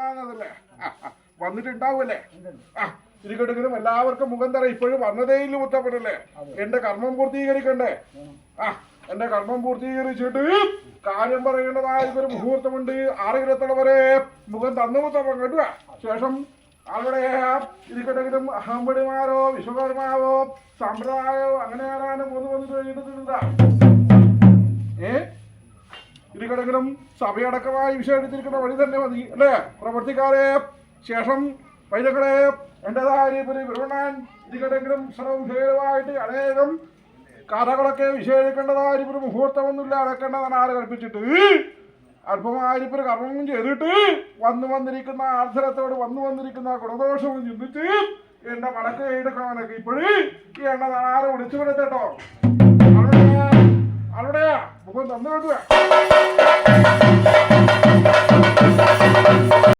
വാങ്ങുന്നതല്ലേ വന്നിട്ടുണ്ടാവൂല്ലേ ഇരിക്കട്ടെങ്കിലും എല്ലാവർക്കും മുഖം തറ ഇപ്പോഴും വന്നതേയില്ല മുത്തപ്പനല്ലേ എന്റെ കർമ്മം പൂർത്തീകരിക്കണ്ടേ എന്റെ കർമ്മം പൂർത്തീകരിച്ചിട്ട് കാര്യം പറയേണ്ടതായ ഒരു മുഹൂർത്തമുണ്ട് 6:20 വരെ മുഖം തന്നു മുത്തപ്പൻ കേട്ടുക ശേഷം അവിടെ ഇരിക്കട്ടെങ്കിലും അഹമ്പടിമാരോ വിശ്വകർമാവോ സമ്പ്രദായോ അങ്ങനെ ആരാണ് വന്ന് കഴിഞ്ഞിട്ടുണ്ടാ ഇരിക്കട്ടെങ്കിലും സഭയടക്കമായി വിഷയം എടുത്തിരിക്കുന്ന വഴി തന്നെ മതി അല്ലേ പ്രവർത്തിക്കാരെ ശേഷം പൈതങ്ങളെ എന്റേതായ വിരുണ്ണാൻ ഇരിക്കട്ടെങ്കിലും ശ്രമഭേദമായിട്ട് അനേകം കഥകളൊക്കെ വിഷയിക്കേണ്ടതായ ഒരു മുഹൂർത്തമൊന്നുമില്ല അടക്കേണ്ടതാണ് ആര് കൽപ്പിച്ചിട്ട് അല്പമായിരിപ്പൊരു കർമ്മം ചെയ്തിട്ട് വന്നിരിക്കുന്ന ആർദ്രത്തോട് വന്നിരിക്കുന്ന ഗുണദോഷവും ചിന്തിച്ച് എന്റെ മടക്ക് എടുക്കാനൊക്കെ ഇപ്പോഴും ഈ എണ്ണ ആരെ വിളിച്ചു വിടത്തേട്ടോ അവിടെ മുഖം തന്നു കേട്ടുക